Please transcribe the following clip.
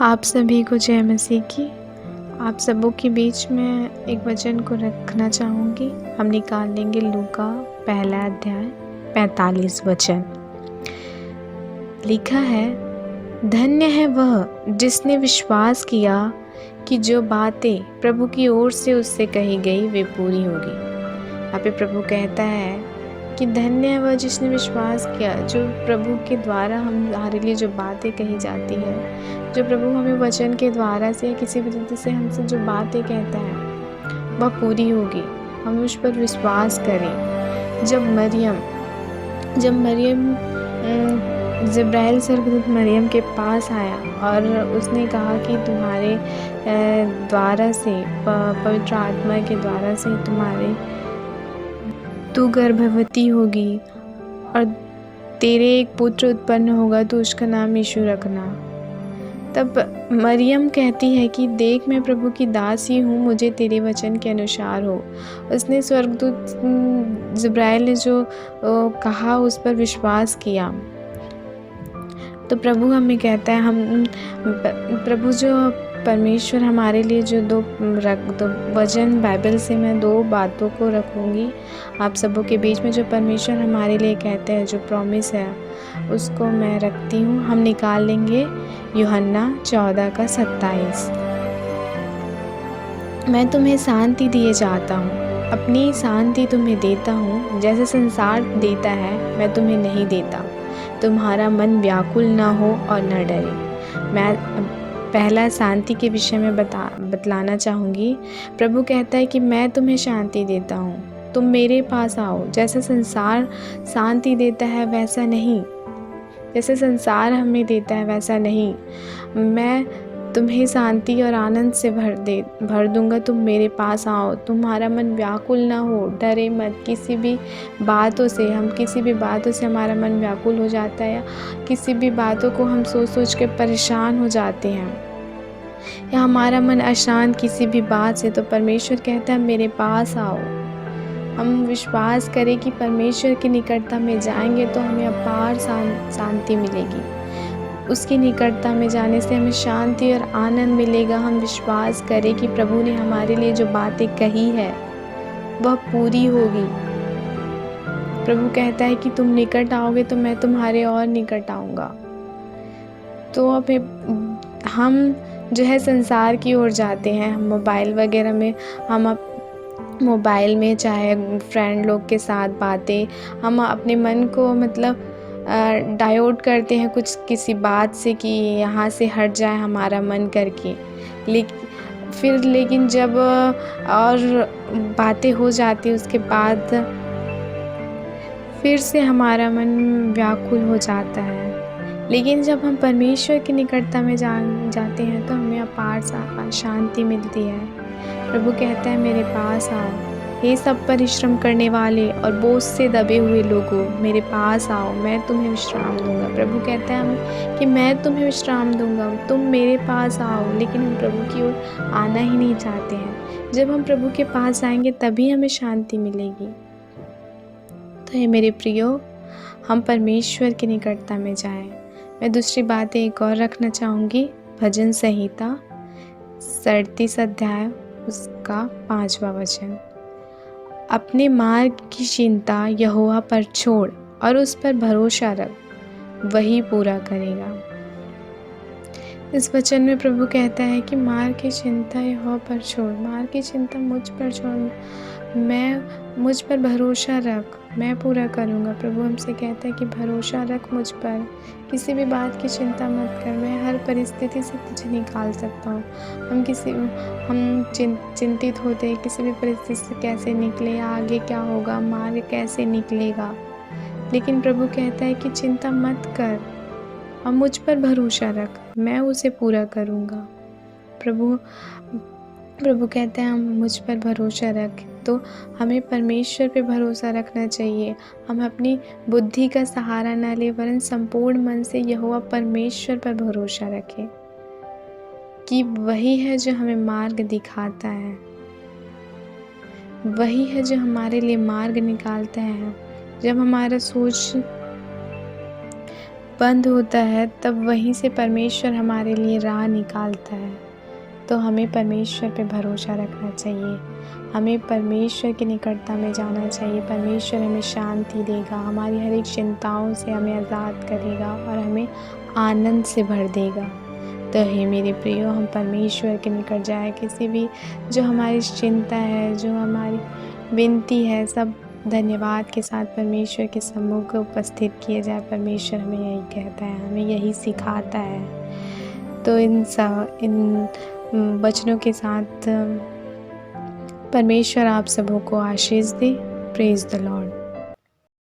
आप सभी को जय मसीह की। आप सबों के बीच में एक वचन को रखना चाहूँगी। हम निकाल लेंगे लूका पहला अध्याय 45 वचन। लिखा है, धन्य है वह जिसने विश्वास किया कि जो बातें प्रभु की ओर से उससे कही गई वे पूरी होगी। यहाँ पे प्रभु कहता है कि धन्य है वह जिसने विश्वास किया, जो प्रभु के द्वारा हमारे लिए जो बातें कही जाती है, जो प्रभु हमें वचन के द्वारा से किसी भी तरीके से हमसे जो बातें कहता है वह पूरी होगी। हम उस पर विश्वास करें। जब मरियम जिब्राइल स्वर्गदूत मरियम के पास आया और उसने कहा कि तुम्हारे द्वारा से पवित्र आत्मा के द्वारा से तू गर्भवती होगी और तेरे एक पुत्र उत्पन्न होगा, तो उसका नाम यीशु रखना। तब मरियम कहती है कि देख, मैं प्रभु की दासी हूँ, मुझे तेरे वचन के अनुसार हो। उसने स्वर्गदूत जिब्राइल ने जो कहा उस पर विश्वास किया। तो प्रभु हमें कहता है, प्रभु जो परमेश्वर हमारे लिए जो दो वचन बाइबल से मैं दो बातों को रखूँगी आप सबों के बीच में। जो परमेश्वर हमारे लिए कहते हैं, जो प्रॉमिस है उसको मैं रखती हूँ। हम निकाल लेंगे यूहन्ना 14:27। मैं तुम्हें शांति दिए जाता हूँ, अपनी शांति तुम्हें देता हूँ। जैसे संसार देता है मैं तुम्हें नहीं देता। तुम्हारा मन व्याकुल ना हो और न डरे। मैं पहला शांति के विषय में बतलाना चाहूँगी। प्रभु कहता है कि मैं तुम्हें शांति देता हूँ, तुम मेरे पास आओ। जैसे संसार शांति देता है वैसा नहीं, जैसे संसार हमें देता है वैसा नहीं। मैं तुम्हें शांति और आनंद से भर दूंगा। तुम मेरे पास आओ, तुम्हारा मन व्याकुल ना हो, डरे मत। किसी भी बातों से हमारा मन व्याकुल हो जाता है, या किसी भी बातों को हम सोच के परेशान हो जाते हैं, या हमारा मन अशांत किसी भी बात से, तो परमेश्वर कहता है मेरे पास आओ। हम विश्वास करें कि परमेश्वर की निकटता में जाएंगे तो हमें अपार शांति मिलेगी। उसकी निकटता में जाने से हमें शांति और आनंद मिलेगा। हम विश्वास करें कि प्रभु ने हमारे लिए जो बातें कही है वह पूरी होगी। प्रभु कहता है कि तुम निकट आओगे तो मैं तुम्हारे और निकट आऊँगा। तो अब हम जो है संसार की ओर जाते हैं, हम मोबाइल वगैरह में, मोबाइल में चाहे फ्रेंड लोग के साथ बातें, हम अपने मन को डाइवर्ट करते हैं किसी बात से कि यहाँ से हट जाए हमारा मन करके। लेकिन जब और बातें हो जाती उसके बाद फिर से हमारा मन व्याकुल हो जाता है। लेकिन जब हम परमेश्वर की निकटता में जाते हैं तो हमें अपार शांति मिलती है। प्रभु कहता है मेरे पास आओ, हे सब परिश्रम करने वाले और बोझ से दबे हुए लोगों, मेरे पास आओ, मैं तुम्हें विश्राम दूंगा। प्रभु कहता है हमें कि मैं तुम्हें विश्राम दूंगा, तुम मेरे पास आओ। लेकिन हम प्रभु की ओर आना ही नहीं चाहते हैं। जब हम प्रभु के पास आएंगे तभी हमें शांति मिलेगी। तो ये मेरे प्रियो, हम परमेश्वर की निकटता में जाएं। मैं दूसरी बातें एक और रखना चाहूँगी। भजन संहिता 37 अध्याय उसका 5वां वचन। अपने मार्ग की चिंता यहोवा पर छोड़ और उस पर भरोसा रख, वही पूरा करेगा। इस वचन में प्रभु कहता है कि मार्ग की चिंता यहोवा पर छोड़, मार्ग की चिंता मुझ पर छोड़, मुझ पर भरोसा रख, मैं पूरा करूँगा। प्रभु हमसे कहता है कि भरोसा रख मुझ पर, किसी भी बात की चिंता मत कर, मैं हर परिस्थिति से तुझे निकाल सकता हूँ। हम चिंतित होते हैं किसी भी परिस्थिति से कैसे निकले, आगे क्या होगा, मार्ग कैसे निकलेगा। लेकिन प्रभु कहता है कि चिंता मत कर, अब मुझ पर भरोसा रख, मैं उसे पूरा करूँगा। प्रभु कहते हैं हम मुझ पर भरोसा रख। तो हमें परमेश्वर पे भरोसा रखना चाहिए। हम अपनी बुद्धि का सहारा न ले, वरन संपूर्ण मन से यहोवा परमेश्वर पर भरोसा रखें कि वही है जो हमें मार्ग दिखाता है, वही है जो हमारे लिए मार्ग निकालता है। जब हमारा सोच बंद होता है तब वहीं से परमेश्वर हमारे लिए राह निकालता है। तो हमें परमेश्वर पे भरोसा रखना चाहिए, हमें परमेश्वर की निकटता में जाना चाहिए। परमेश्वर हमें शांति देगा, हमारी हर एक चिंताओं से हमें आज़ाद करेगा और हमें आनंद से भर देगा। तो हे मेरे प्रियो, हम परमेश्वर के निकट जाए, किसी भी जो हमारी चिंता है, जो हमारी विनती है, सब धन्यवाद के साथ परमेश्वर के सम्मुख उपस्थित किए जाए। परमेश्वर हमें यही कहता है, हमें यही सिखाता है। तो इन वचनों के साथ परमेश्वर आप सबों को आशीष दे। Praise the Lord.